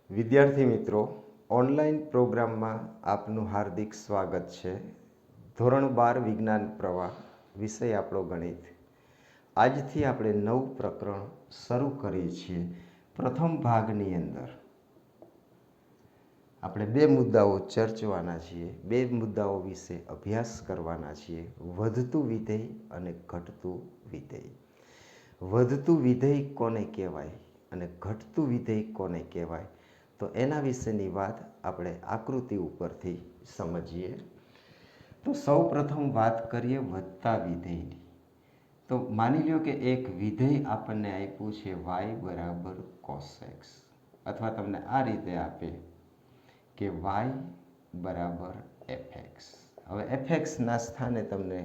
વિદ્યાર્થી મિત્રો, ઓનલાઈન પ્રોગ્રામમાં આપનું હાર્દિક સ્વાગત છે. ધોરણ 12 વિજ્ઞાન પ્રવાહ, વિષય આપણો ગણિત. આજથી આપણે નવું પ્રકરણ શરૂ કરીએ છીએ. પ્રથમ ભાગની અંદર આપણે બે મુદ્દાઓ ચર્ચવાના છીએ. બે મુદ્દાઓ વિશે અભ્યાસ કરવાના છીએ: વધતું વિધેય અને ઘટતું વિધેય. વધતું વિધેય કોને કહેવાય અને ઘટતું વિધેય કોને કહેવાય, તો એના વિશેની વાત આપણે આકૃતિ ઉપરથી સમજીએ. તો સૌ પ્રથમ વાત કરીએ વધતા વિધેયની. તો માની લો કે એક વિધેય આપણને આપ્યું છે y બરાબર cos x, અથવા તમને આ રીતે આપે કે y બરાબર fx. હવે fxના સ્થાને તમને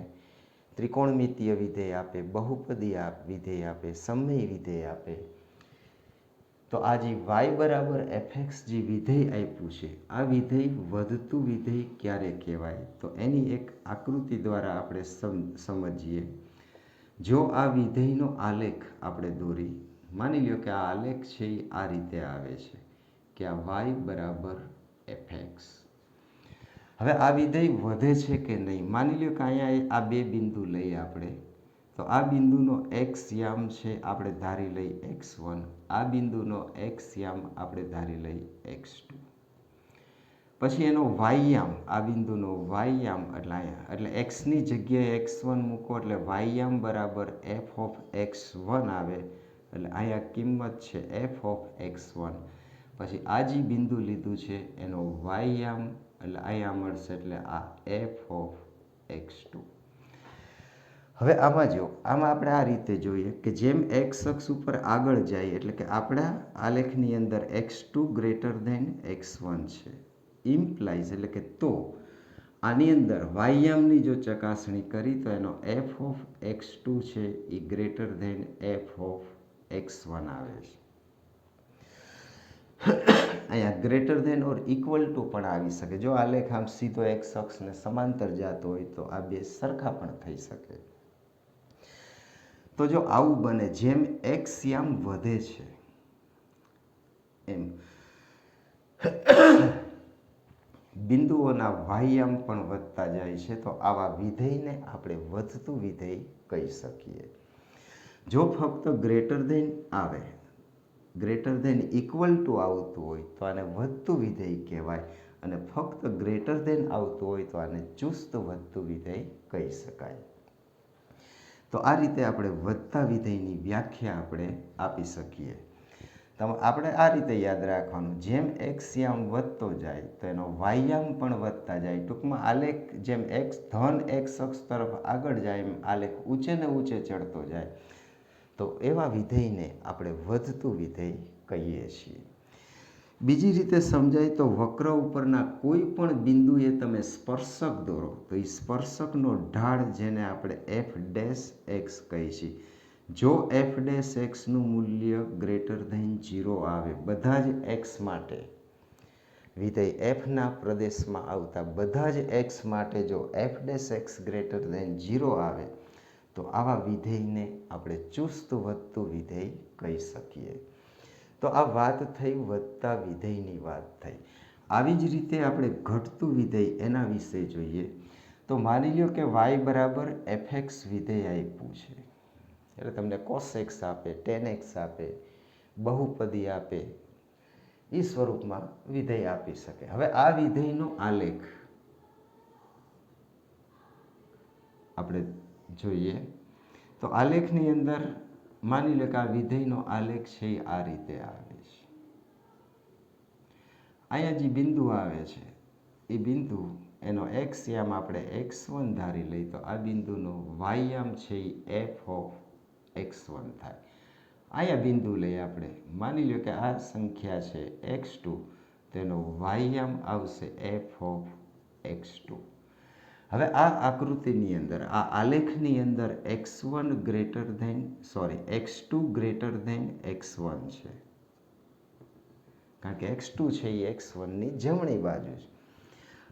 ત્રિકોણમિતીય વિધેય આપે, બહુપદી વિધેય આપે, સમય વિધેય આપે. તો આ જે y બરાબર fx જે વિધેય આપ્યું છે, આ વિધેય વધતું વિધેય ક્યારે કહેવાય, તો એની એક આકૃતિ દ્વારા આપણે સમજીએ. જો આ વિધેયનો આલેખ આપણે દોરી, માની લો કે આ આલેખ છે એ આ રીતે આવે છે કે આ y બરાબર fx. હવે આ વિધેય વધે છે કે નહીં, માની લો કે અહીંયા આ બે બિંદુ લઈએ આપણે. તો આ બિંદુનો x યામ છે આપણે ધારી લઈ x1, આ બિંદુનો x યામ આપણે ધારી લઈ x2. પછી એનો y યામ, આ બિંદુનો y યામ એટલે અહીંયા, એટલે xની જગ્યાએ x1 મૂકો એટલે y યામ બરાબર f ઓફ x1 આવે. એટલે અહીંયા કિંમત છે f ઓફ x1. પછી આ જે બિંદુ લીધું છે એનો y યામ એટલે અહીંયા મળશે, એટલે આ f ઓફ x2. હવે આમાં જો, આમાં આપણે આ રીતે જોઈએ કે જેમ x અક્ષ ઉપર આગળ જાય, એટલે કે આપણા આલેખની અંદર x2 ગ્રેટર ધેન x1 છે. ઇમ્પ્લાઇઝ એટલે કે તો આની અંદર y યામની જો ચકાસણી કરી તો એનો f ઓફ x2 છે એ greater than f of x1 આવે છે. અહીંયા greater than or equal to પણ આવી શકે. જો આલેખ આમ સીધો x અક્ષને સમાંતર જતો હોય તો આ બે સરખા પણ થઈ શકે. તો જો આવું બને, જેમ x યામ વધે છે એમ બિંદુઓના y યામ પણ વધતા જાય છે, તો આવા વિધેયને આપણે વધતું વિધેય કહી શકીએ. જો ફક્ત ગ્રેટર ધેન આવે, ગ્રેટર ધેન ઇક્વલ ટુ આવતું હોય તો આને વધતું વિધેય કહેવાય, અને ફક્ત ગ્રેટર ધેન આવતું હોય તો આને ચુસ્ત વધતું વિધેય કહી શકાય. તો આ રીતે આપણે વધતા વિધેયની વ્યાખ્યા આપણે આપી શકીએ. આપણે આ રીતે યાદ રાખવાનું, જેમ x યામ વધતો જાય તો એનો y યામ પણ વધતા જાય. ટૂંકમાં આલેખ જેમ ધન x અક્ષ તરફ આગળ જાય એમ આલેખ ઊંચે ને ઊંચે ચડતો જાય, તો એવા વિધેયને આપણે વધતું વિધેય કહીએ છીએ. બીજી રીતે સમજાય તો વક્ર ઉપરના કોઈ પણ બિંદુએ તમે સ્પર્શક દોરો તો એ સ્પર્શકનો ઢાળ, જેને આપણે f ડેશ x કહીએ છીએ, જો f ડેશ એક્સનું મૂલ્ય ગ્રેટર ધેન 0 આવે, બધા જ x માટે, વિધેય એફના પ્રદેશમાં આવતા બધા જ x માટે જો f dash x greater than 0 આવે, તો આવા વિધેયને આપણે ચુસ્ત વધતું વિધેય કહી શકીએ. તો આ વાત થઈ વધતા વિધેયની વાત થઈ. આવી જ રીતે આપણે ઘટતું વિધેય એના વિશે જોઈએ. તો માની લો કે y બરાબર fx વિધેય આપ્યું છે, એટલે તમને cos x આપે, tan x આપે, બહુપદી આપે, એ સ્વરૂપમાં વિધેય આપી શકે. હવે આ વિધેયનો આલેખ આપણે જોઈએ. તો આલેખની અંદર માની લો કે આ વિધેયનો આલેખ છે એ આ રીતે આવે છે. અહીંયા જે બિંદુ આવે છે એ બિંદુ, એનો x યામ આપણે x1 ધારી લઈ તો આ બિંદુનો y યામ છે એ f ઓફ x1 થાય. અહીંયા બિંદુ લઈએ આપણે, માની લો કે આ સંખ્યા છે x2, તેનો y યામ આવશે f ઓફ x2. હવે આ આકૃતિની અંદર, આ આલેખની અંદર x2 ગ્રેટર ધેન x1 છે, કારણ કે x2 છે એ x1ની જમણી બાજુ છે.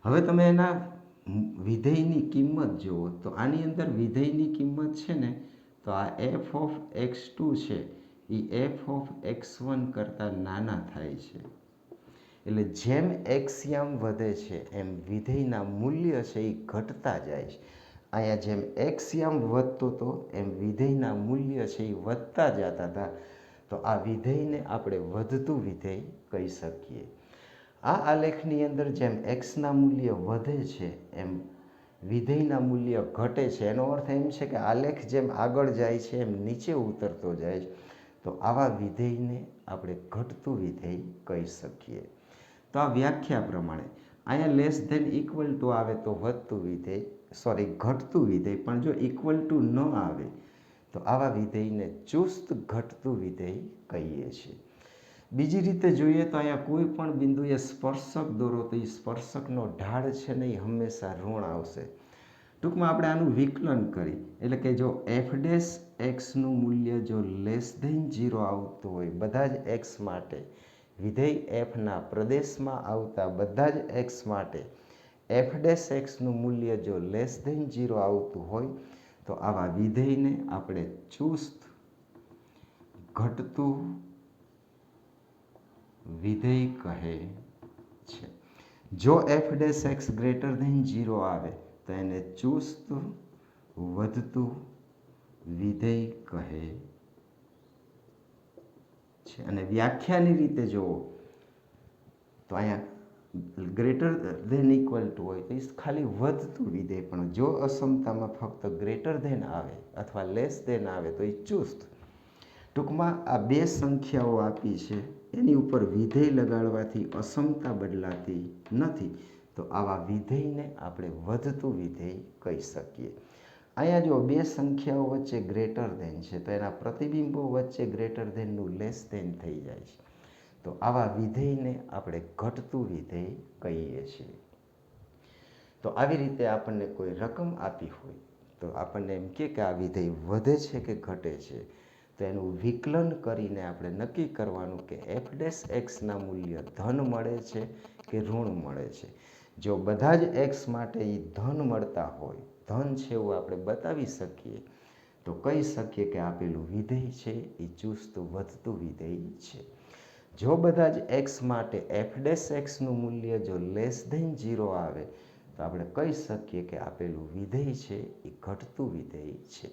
હવે તમે એના વિધેયની કિંમત જુઓ તો આની અંદર વિધેયની કિંમત છે ને, તો આ f ઓફ x2 છે એ f ઓફ x1 કરતાં નાના થાય છે. એટલે જેમ એક્સયામ વધે છે એમ વિધેયના મૂલ્ય છે એ ઘટતા જાય છે. અહીંયા જેમ એક્સયામ વધતો હતો એમ વિધેયના મૂલ્ય છે એ વધતા જતા હતા. તો આ વિધેયને આપણે વધતું વિધેય કહી શકીએ. આ આલેખની અંદર જેમ એક્સના મૂલ્ય વધે છે એમ વિધેયના મૂલ્ય ઘટે છે. એનો અર્થ એમ છે કે આલેખ જેમ આગળ જાય છે એમ નીચે ઉતરતો જાય છે. તો આવા વિધેયને આપણે ઘટતું વિધેય કહી શકીએ. તો આ વ્યાખ્યા પ્રમાણે અહીંયા લેસ ધેન ઇક્વલ ટુ આવે તો વધતું વિધેય, ઘટતું વિધેય, પણ જો ઇક્વલ ટુ ન આવે તો આવા વિધેયને ચુસ્ત ઘટતું વિધેય કહીએ છીએ. બીજી રીતે જોઈએ તો અહીંયા કોઈ પણ બિંદુએ સ્પર્શક દોરો તો એ સ્પર્શકનો ઢાળ છે ને એ હંમેશા ઋણ આવશે. ટૂંકમાં આપણે આનું વિકલન કરી એટલે કે જો એફ ડેશ એક્સનું મૂલ્ય જો લેસ ધેન 0 આવતું હોય બધા જ એક્સ માટે, વિધેય એફના પ્રદેશમાં આવતા બધા જ એક્સ માટે એફ ડેશ એક્સનું મૂલ્ય જો લેસ ધેન 0 આવતું હોય તો આવા વિધેયને આપણે ચુસ્ત ઘટતું વિધેય કહે છે. જો f dash x greater than 0 આવે તો એને ચુસ્ત વધતું વિધેય કહે છે. અને વ્યાખ્યાની રીતે જુઓ તો અહીંયા ગ્રેટર ધેન ઇક્વલ ટુ હોય તો એ ખાલી વધતું વિધેય, પણ જો અસમતામાં ફક્ત ગ્રેટર ધેન આવે અથવા લેસ ધેન આવે તો એ ચુસ્ત. ટૂંકમાં આ બે સંખ્યાઓ આપી છે એની ઉપર વિધેય લગાડવાથી અસમતા બદલાતી નથી. તો આવા વિધેયને આપણે વધતું વિધેય કહી શકીએ. અહીંયા જો બે સંખ્યાઓ વચ્ચે ગ્રેટર ધેન છે તો એના પ્રતિબિંબો વચ્ચે ગ્રેટર ધેનનું લેસ ધેન થઈ જાય છે. તો આવા વિધેયને આપણે ઘટતું વિધેય કહીએ છીએ. તો આવી રીતે આપણને કોઈ રકમ આપી હોય તો આપણને એમ કે આ વિધેય વધે છે કે ઘટે છે, તો એનું વિકલન કરીને આપણે નક્કી કરવાનું કે એફ ડેશ એક્સના મૂલ્ય ધન મળે છે કે ઋણ મળે છે. જો બધા જ એક્સ માટે એ ધન મળતા હોય, ધન છે એવું આપણે બતાવી શકીએ તો કહી શકીએ કે આપેલું વિધેય છે એ ચુસ્ત વધતું વિધેય છે. જો બધા જ એક્સ માટે એફ ડેશ એક્સનું મૂલ્ય જો લેસ ધેન 0 આવે તો આપણે કહી શકીએ કે આપેલું વિધેય છે એ ઘટતું વિધેય છે.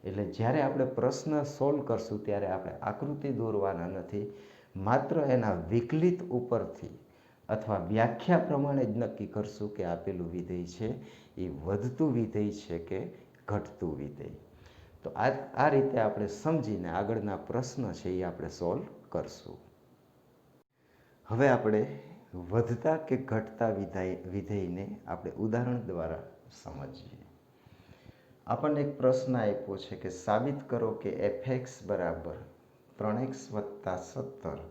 એટલે જ્યારે આપણે પ્રશ્ન સોલ્વ કરશું ત્યારે આપણે આકૃતિ દોરવાના નથી, માત્ર એના વિકલિત ઉપરથી અથવા વ્યાખ્યા પ્રમાણે જ નક્કી કરશું કે આપેલું વિધેય છે એ વધતું વિધેય છે કે ઘટતું વિધેય. તો આ રીતે આપણે સમજીને આગળના પ્રશ્ન છે એ આપણે સોલ્વ કરશું. હવે આપણે વધતા કે ઘટતા વિધેયને આપણે ઉદાહરણ દ્વારા સમજીએ. આપણને એક પ્રશ્ન આપ્યો છે કે સાબિત કરો કે એફ એક્સ બરાબર 3x વત્તા 17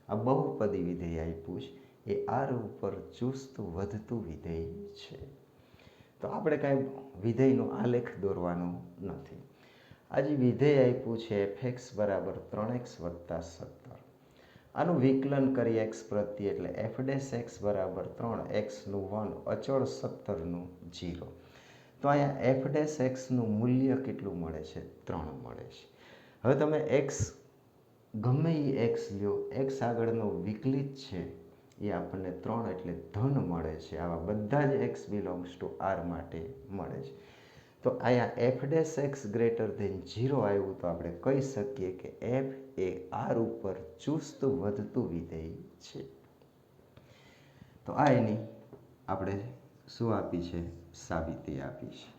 આ બહુપદી વિધેય આપ્યું છે એ આર ઉપર ચુસ્ત વધતું વિધેય છે. તો આપણે કાંઈ વિધેયનો આલેખ દોરવાનો નથી. આજે વિધેય આપ્યું છે એફ એક્સ બરાબર 3x વત્તા 17. આનું વિકલન કરી એક્સ પ્રત્યે એટલે એફ ડેશ એક્સ બરાબર 3 એક્સનું 1 અચળ 17નું 0. તો અહીંયા એફ ડેશ એક્સનું મૂલ્ય કેટલું મળે છે? 3 મળે છે. હવે તમે એક્સ ગમે એ એક્સ લ્યો, એક્સ આગળનો વિકલિત છે એ આપણને 3 એટલે ધન મળે છે. આવા બધા જ એક્સ બિલોંગ્સ ટુ આર માટે મળે છે. તો અહીંયા f dash x greater than 0 આવ્યું તો આપણે કહી શકીએ કે એફ એ આર ઉપર ચુસ્ત વધતું વિધેય છે. તો આ એની આપણે શું આપી છે? સાબિતી આપી છે.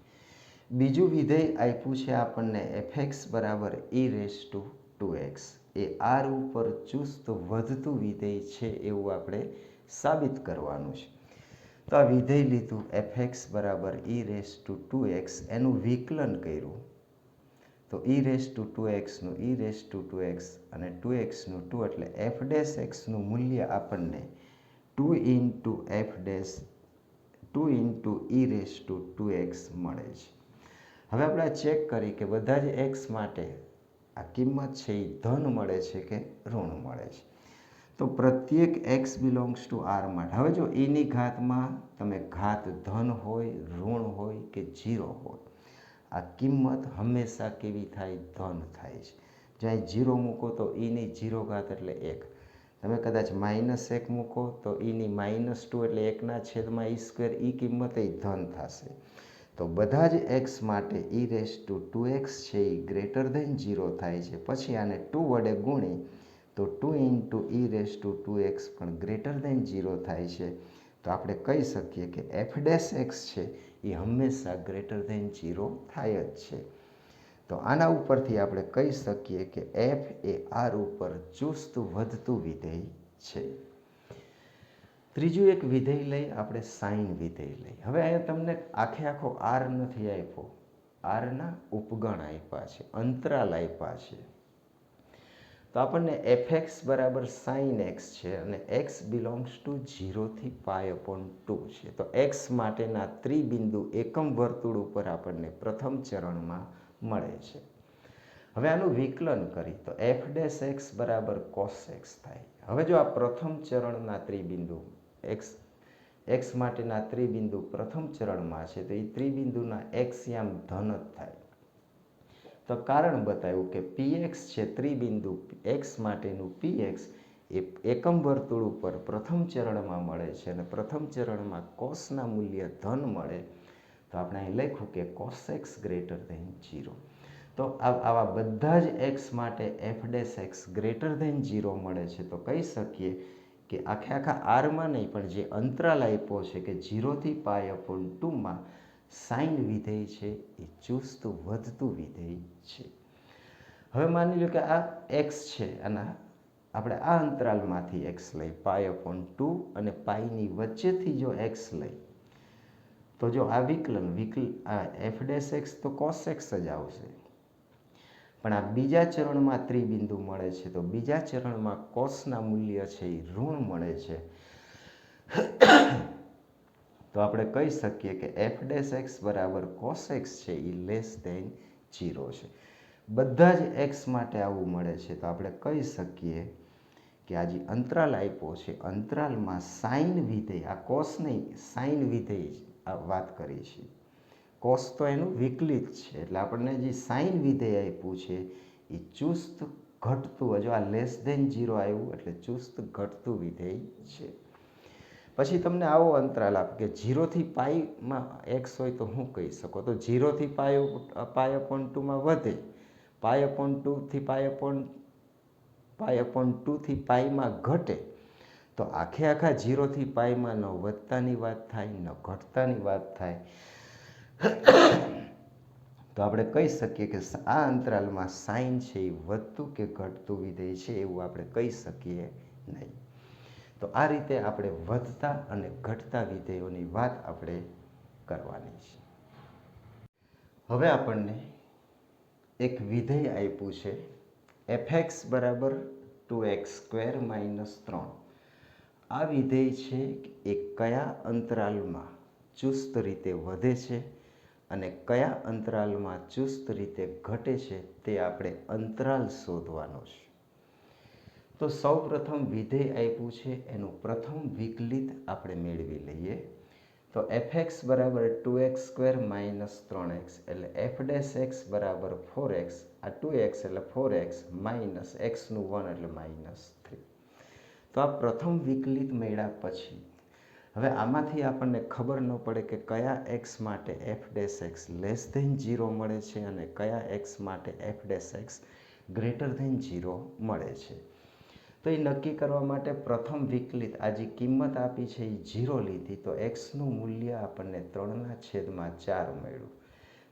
બીજું વિધેય આપ્યું છે આપણને એફ એક્સ બરાબર ઈ રેસ ટુ 2x એ આર ઉપર ચુસ્ત વધતું વિધેય છે એવું આપણે સાબિત કરવાનું છે. તો આ વિધેય લીધું એફ એક્સ બરાબર ઈ રેસ ટુ 2x, એનું વિકલન કર્યું તો ઈ રેસ ટુ 2xનું ઈ રેસ ટુ 2x અને 2xનું 2 એટલે એફ ડેશ એક્સનું મૂલ્ય આપણને 2 into F dash 2 into E raise to 2x મળે છે. હવે આપણે ચેક કરી કે બધા જ એક્સ માટે આ કિંમત છે એ ધન મળે છે કે ઋણ મળે છે. તો પ્રત્યેક એક્સ બિલોંગ્સ ટુ આર માટે હવે જો એની ઘાતમાં તમે ઘાત ધન હોય, ઋણ હોય કે 0 હોય, આ કિંમત હંમેશા કેવી થાય? ધન થાય છે. જ્યાં 0 મૂકો તો એની 0 ઘાત એટલે 1. તમે કદાચ -1 મૂકો તો -2 એટલે 1/2 એ કિંમત એ ધન થશે. તો બધા જ એક્સ માટે e2x છે એ >0 થાય છે. પછી આને 2 વડે ગુણી તો 2 × e2x પણ >0 થાય છે. તો આપણે કહી શકીએ કે f' છે એ હંમેશા >0 થાય જ છે. તો આના ઉપરથી આપણે કહી શકીએ કે f એ r ઉપર ચુસ્ત વધતું વિધેય છે. ત્રીજું એક વિધેય લઈ આપણે સાઇન વિધેય લઈ. હવે અહીંયા તમને આખો r નથી આપ્યો, rના ઉપગણ આપ્યા છે, અંતરાલ આપ્યા છે. તો આપણને fx બરાબર sin x છે અને x બિલોંગ્સ ટુ 0 થી π/2 છે. તો x માટેના ત્રિબિંદુ એકમ વર્તુળ ઉપર આપણને પ્રથમ ચરણમાં મળે છે. હવે આનું વિકલન કરી તો f' બરાબર cos x થાય. હવે જો આ પ્રથમ ચરણના ત્રિબિંદુ x માટેના ત્રિબિંદુ પ્રથમ ચરણમાં છે તો એ ત્રિબિંદુના x ધન જ થાય. તો કારણ બતાવ્યું કે px છે ત્રિબિંદુ x માટેનું px એ એકમ વર્તુળ ઉપર પ્રથમ ચરણમાં મળે છે અને પ્રથમ ચરણમાં કોસના મૂલ્ય ધન મળે. તો આપણે અહીં લખ્યું કે cos x > 0. તો આવા બધા જ x માટે f' > 0 મળે છે. તો કહી શકીએ કે આખા rમાં નહીં પણ જે અંતરાલ આપ્યો છે કે 0 થી π/2 સાઇન વિધેય છે એ ચુસ્ત વધતું વિધેય છે. હવે માની લો કે આ x છે અને આપણે આ અંતરાલમાંથી x લઈ π/2 અને પાઈની વચ્ચેથી જો x લઈ તો જો આ આ f' તો cos x જ આવશે. પણ આ બીજા ચરણમાં ત્રિબિંદુ મળે છે તો બીજા ચરણમાં કોસના મૂલ્ય છે એ ઋણ મળે છે. તો આપણે કહી શકીએ કે f' બરાબર cos x છે એ <0 છે. બધા જ x માટે આવું મળે છે. તો આપણે કહી શકીએ કે આ જે અંતરાલ આપ્યો છે અંતરાલમાં સાઇન વિધેય, આ કોસ નહીં સાઇન વિધેય વાત કરી છે. કોસ તો એનું વિકલિત છે એટલે આપણને જે સાઇન વિધેય આપ્યું છે એ ચુસ્ત ઘટતું, જો આ <0 આવ્યું એટલે ચુસ્ત ઘટતું વિધેય છે. પછી તમને આવો અંતરાલ આપે કે 0 થી πમાં x હોય તો શું કહી શકો? તો 0 થી π/2 વધે, π/2 થી π/2 થી πમાં ઘટે. તો આખા 0 થી πમાં ન વધતાની વાત થાય ન ઘટતાની વાત થાય. તો આપણે કહી શકીએ કે આ અંતરાલમાં સાઇન છે એ વધતું કે ઘટતું વિધેય છે એવું આપણે કહી શકીએ નહીં. તો આ રીતે આપણે વધતા અને ઘટતા વિધેયોની વાત આપણે કરવાની છે. હવે આપણને એક વિધેય આપ્યું છે fx બરાબર 2x² - 3. આ વિધેય છે એ કયા અંતરાલમાં ચુસ્ત રીતે વધે છે અને કયા અંતરાલમાં ચુસ્ત રીતે ઘટે છે તે આપણે અંતરાલ શોધવાનો છે. તો સૌપ્રથમ વિધેય આપ્યું છે એનું પ્રથમ વિકલિત આપણે મેળવી લઈએ. તો fx બરાબર 2x² - 3x એટલે f' બરાબર 4x, આ 2x એટલે 4x માઇનસ xનું 1 એટલે -3. તો આ પ્રથમ વિકલિત મેળવ્યા પછી હવે આમાંથી આપણને ખબર ન પડે કે કયા x માટે f' <0 મળે છે અને કયા x માટે f' <0 મળે છે. તો એ નક્કી કરવા માટે પ્રથમ વિકલિત આ જે કિંમત આપી છે એ 0 લીધી તો xનું મૂલ્ય આપણને 3/4 મળ્યું.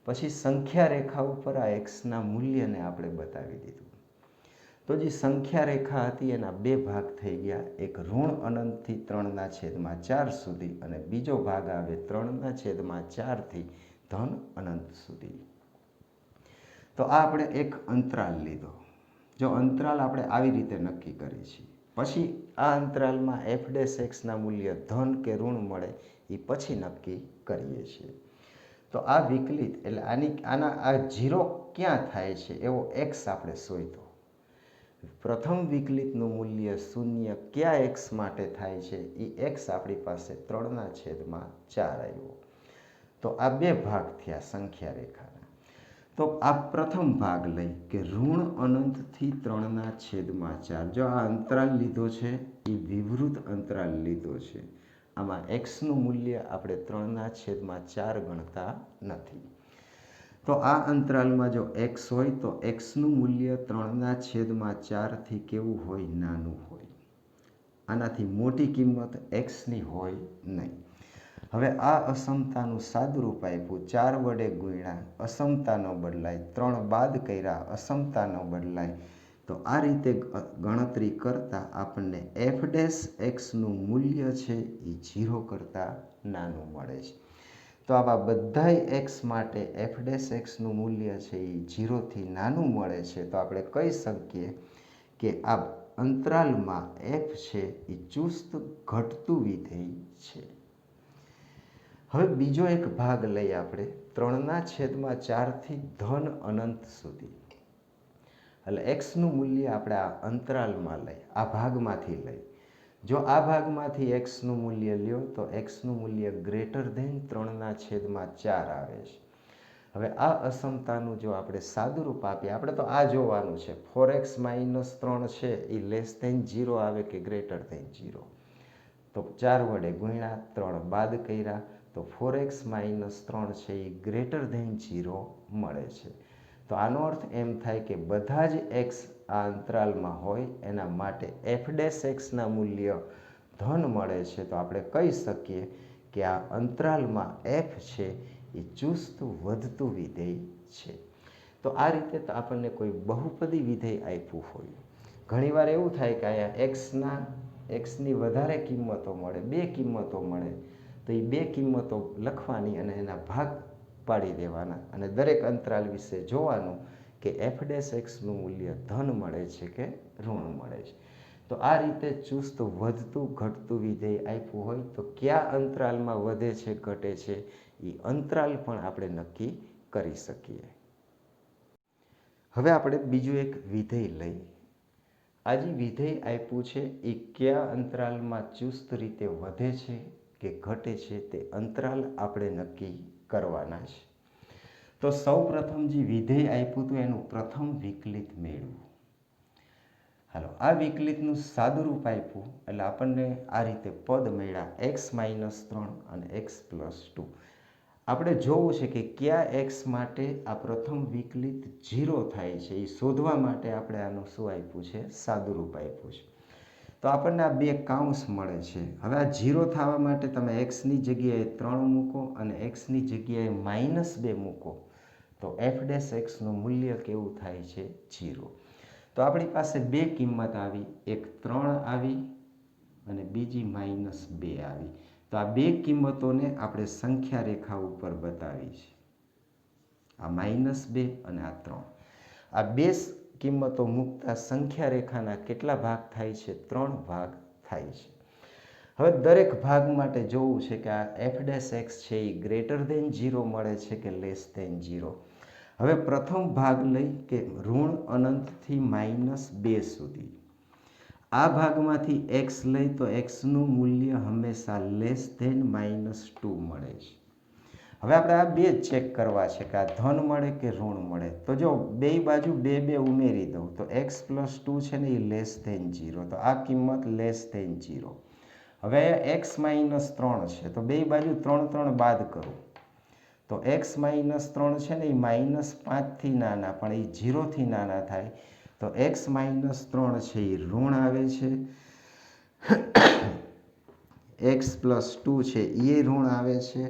પછી સંખ્યા રેખા ઉપર આ xના મૂલ્યને આપણે બતાવી દીધું. તો જે સંખ્યા રેખા હતી એના બે ભાગ થઈ ગયા, એક ઋણ અનંતથી 3/4 સુધી અને બીજો ભાગ આવે 3/4 થી ધન અનંત સુધી. તો આ આપણે એક અંતરાલ લીધો. જો અંતરાલ આપણે આવી રીતે નક્કી કરીએ છીએ પછી આ અંતરાલમાં f'(x)ના મૂલ્ય ધન કે ઋણ મળે એ પછી નક્કી કરીએ છીએ. તો આ વિકલિત એટલે આ 0 ક્યાં થાય છે એવો x આપણે શોધ્યો. પ્રથમ વિકલિતનું મૂલ્ય 0 કયા x માટે થાય છે એ x આપણી પાસે 3/4 આવ્યો. તો આ બે ભાગ થયા સંખ્યા રેખાના. તો આ પ્રથમ ભાગ લઈ કે ઋણ અનંતથી 3/4. જો આ અંતરાલ લીધો છે એ વિવૃત અંતરાલ લીધો છે. આમાં એક્સનું મૂલ્ય આપણે 3/4 ગણતા નથી. તો આ અંતરાલમાં જો એક્સ હોય તો એક્સનું મૂલ્ય 3/4 થી કેવું હોય? નાનું હોય. આનાથી મોટી કિંમત એક્સની હોય નહીં. હવે આ અસમતાનું સાદુરૂપ આપ્યું, 4 વડે ગુણ્યા અસમતા ન બદલાય, 3 બાદ કર્યા અસમતા ન બદલાય. તો આ રીતે ગણતરી કરતાં આપણને એફ ડેશ એક્સનું મૂલ્ય છે એ 0 કરતાં નાનું મળે છે. તો આવા બધાય એક્સ માટે એફ ડેશ એક્સનું મૂલ્ય છે એ 0થી નાનું મળે છે. તો આપણે કહી શકીએ કે આ અંતરાલમાં એફ છે એ ચુસ્ત ઘટતું વિધેય છે. હવે બીજો એક ભાગ લઈએ આપણે 3/4 થી ધન અનંત સુધી. એટલે એક્સનું મૂલ્ય આપણે આ અંતરાલમાં લઈ, આ ભાગમાંથી લઈ. જો આ ભાગમાંથી એક્સનું મૂલ્ય લ્યો તો એક્સનું મૂલ્ય ગ્રેટર ધેન 3/4 આવે છે. હવે આ અસમતાનું જો આપણે સાદુરૂપ આપીએ, આપણે તો આ જોવાનું છે 4x - 3 છે એ લેસ ધેન 0 આવે કે ગ્રેટર ધેન 0. તો 4 વડે ગુણ્યા 3 બાદ કર્યા તો 4x - 3 છે એ ગ્રેટર ધેન 0 મળે છે. તો આનો અર્થ એમ થાય કે બધા જ એક્સ આ અંતરાલમાં હોય એના માટે એફ ડેશ એક્સના મૂલ્ય ધન મળે છે. તો આપણે કહી શકીએ કે આ અંતરાલમાં એફ છે એ ચુસ્ત વધતું વિધેય છે. તો આ રીતે તો આપણને કોઈ બહુપદી વિધેય આપ્યું હોય, ઘણીવાર એવું થાય કે અહીંયા એક્સની વધારે કિંમતો મળે, 2 કિંમતો મળે, તો એ 2 કિંમતો લખવાની અને એના ભાગ પાડી દેવાના અને દરેક અંતરાલ વિશે જોવાનું કે એફ ડેશ એક્સનું મૂલ્ય ધન મળે છે કે ઋણ મળે છે. તો આ રીતે ચુસ્ત વધતું ઘટતું વિધેય આપ્યું હોય તો કયા અંતરાલમાં વધે છે ઘટે છે એ અંતરાલ પણ આપણે નક્કી કરી શકીએ. હવે આપણે બીજું એક વિધેય લઈ. આ જે વિધેય આપ્યું છે એ કયા અંતરાલમાં ચુસ્ત રીતે વધે છે કે ઘટે છે તે અંતરાલ આપણે નક્કી કરવાના છે. તો સૌ પ્રથમ જે વિધેય આપ્યું હતું એનું પ્રથમ વિકલિત મેળવું. હાલો, આ વિકલિતનું સાદુરૂપ આપ્યું એટલે આપણને આ રીતે પદ મળ્યા x - 3 અને x + 2. આપણે જોવું છે કે કયા એક્સ માટે આ પ્રથમ વિકલિત 0 થાય છે એ શોધવા માટે આપણે આનું શું આપ્યું છે? સાદુરૂપ આપ્યું છે. તો આપણને આ 2 કાઉન્સ મળે છે. હવે આ 0 થવા માટે તમે એક્સની જગ્યાએ 3 મૂકો અને એક્સની જગ્યાએ -2 મૂકો તો એફ ડેશ એક્સનું મૂલ્ય કેવું થાય છે? 0. તો આપણી પાસે 2 કિંમત આવી, એક 3 આવી અને બીજી -2 આવી. તો આ 2 કિંમતોને આપણે સંખ્યા રેખા ઉપર બતાવી છે, આ -2 અને આ 3. આ 2 કિંમતો મૂકતા સંખ્યા રેખાના કેટલા ભાગ થાય છે? 3 ભાગ થાય છે. હવે દરેક ભાગ માટે જોવું છે કે આ એફ ડેશ એક્સ છે એ ગ્રેટર ધેન 0 મળે છે કે લેસ ધેન 0. હવે પ્રથમ ભાગ લઈ કે ઋણ અનંતથી -2 સુધી. આ ભાગમાંથી એક્સ લઈ તો એક્સનું મૂલ્ય હંમેશા લેસ ધેન -2 મળે છે. હવે આપણે આ 2 ચેક કરવા છે કે આ ધન મળે કે ઋણ મળે. તો જો બે બાજુ 2 ઉમેરી દઉં તો x + 2 છે ને એ લેસ ધેન 0. તો આ કિંમત લેસ ધેન 0. હવે x - 3 છે તો બે બાજુ 3 બાદ કરું તો x - 3 છે ને એ -5 થી નાના પણ એ 0 થી નાના થાય. તો x - 3 છે એ ઋણ આવે છે, x + 2 છે એ ઋણ આવે છે.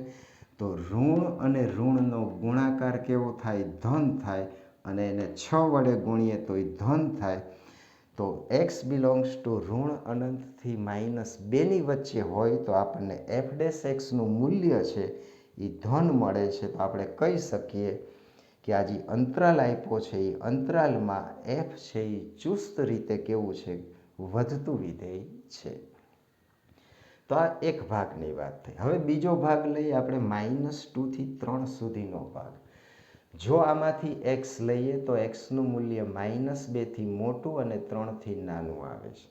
તો ઋણ અને ઋણનો ગુણાકાર કેવો થાય? ધન થાય. અને એને 6 વડે ગુણીએ તો એ ધન થાય. તો x બિલોંગ્સ ટુ ઋણ અનંતથી -2ની વચ્ચે હોય તો આપણને એફ ડેશ એક્સનું મૂલ્ય છે એ ધન મળે છે. તો આપણે કહી શકીએ કે આ જે અંતરાલ આપ્યો છે એ અંતરાલમાં એફ છે એ ચુસ્ત રીતે કેવું છે? વધતું વિધેય છે. તો આ એક ભાગની વાત થઈ. હવે બીજો ભાગ લઈએ આપણે -2 થી 3 સુધીનો ભાગ. જો આમાંથી એક્સ લઈએ તો એક્સનું મૂલ્ય -2 થી મોટું અને 3 થી નાનું આવે છે.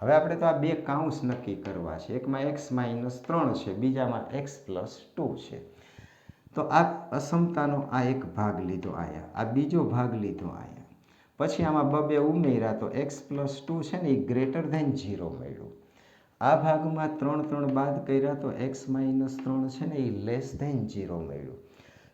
હવે આપણે તો આ 2 કાઉન્સ નક્કી કરવા છે. એકમાં x - 3 છે, બીજામાં x + 2 છે. તો આ અસમતાનો આ એક ભાગ લીધો આયા, આ બીજો ભાગ લીધો આયા, પછી આમાં બબે ઉમેર્યા તો x+2 છે ને એ ગ્રેટર ધેન 0 મળ્યું. આ ભાગમાં 3 3 બાદ કર્યા તો x-3 છે ને એ લેસ ધેન 0 મળ્યું.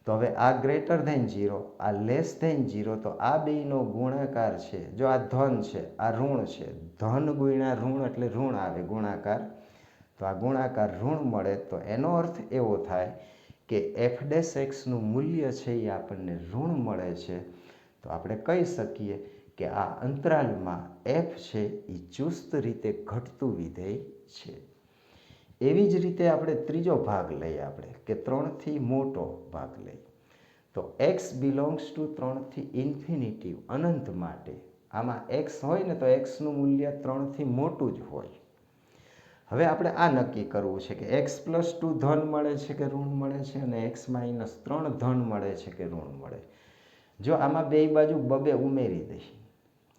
તો હવે આ ગ્રેટર ધેન 0, આ લેસ ધેન 0, તો આ બેયનો ગુણાકાર છે. જો આ ધન છે, આ ઋણ છે, ધન ગુણ્યા ઋણ એટલે ઋણ આવે ગુણાકાર. તો આ ગુણાકાર ઋણ મળે તો એનો અર્થ એવો થાય કે f'(x) નું મૂલ્ય છે એ આપણને ઋણ મળે છે. તો આપણે કહી શકીએ કે આ અંતરાલમાં f છે એ ચુસ્ત રીતે ઘટતું વિધેય છે. એવી જ રીતે આપણે ત્રીજો ભાગ લઈએ, આપણે કે 3 થી મોટો ભાગ લઈએ. તો x બિલોંગ્સ ટુ 3 થી ઇન્ફિનિટી અનંત માટે આમાં x હોય ને તો xનું મૂલ્ય 3 થી મોટું જ હોય. હવે આપણે આ નક્કી કરવું છે કે x+2 ધન મળે છે કે ઋણ મળે છે અને x-3 ધન મળે છે કે ઋણ મળે. જો આમાં બે બાજુ બબે ઉમેરી દઈએ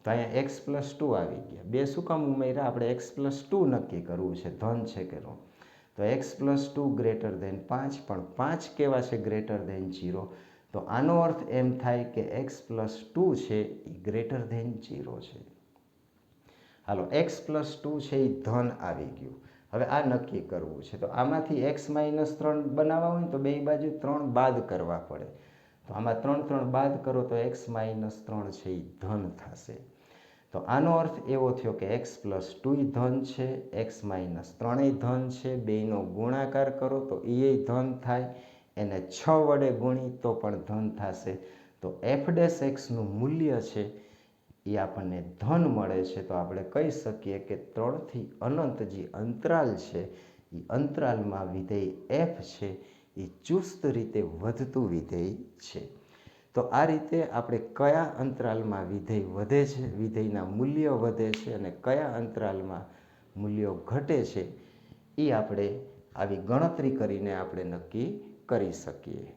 તો અહીંયા x+2 આવી ગયા. બે શું કામ ઉમેર્યા? આપણે x+2 નક્કી કરવું છે ધન છે કે ઋણ. તો x+2 ગ્રેટર ધેન 5, પણ 5 કેવા છે? Greater than 0. તો આનો અર્થ એમ થાય કે x+2 છે એ ગ્રેટર ધેન 0 છે. હાલો, x+2 છે એ ધન આવી ગયું. હવે આ નક્કી કરવું છે. તો આમાંથી x-3 બનાવવા હોય તો બે બાજુ 3 બાદ કરવા પડે. તો આમાં 3 3 બાદ કરો તો x-3 છે એ ધન થશે. તો આનો અર્થ એવો થયો કે x+2 ધન છે, x-3 ધન છે, બેયનો ગુણાકાર કરો તો એ ધન થાય, એને 6 વડે ગુણી તો પણ ધન થશે. તો f'(x)નું મૂલ્ય છે એ આપણને ધન મળે છે. તો આપણે કહી શકીએ કે 3 થી અનંત જે અંતરાલ છે એ અંતરાલમાં વિધેય f છે એ ચુસ્ત રીતે વધતું વિધેય છે. તો આ રીતે આપણે કયા અંતરાલમાં વિધેય વધે છે, વિધેયના મૂલ્ય વધે છે અને કયા અંતરાલમાં મૂલ્યો ઘટે છે એ આપણે આવી ગણતરી કરીને આપણે નક્કી કરી શકીએ.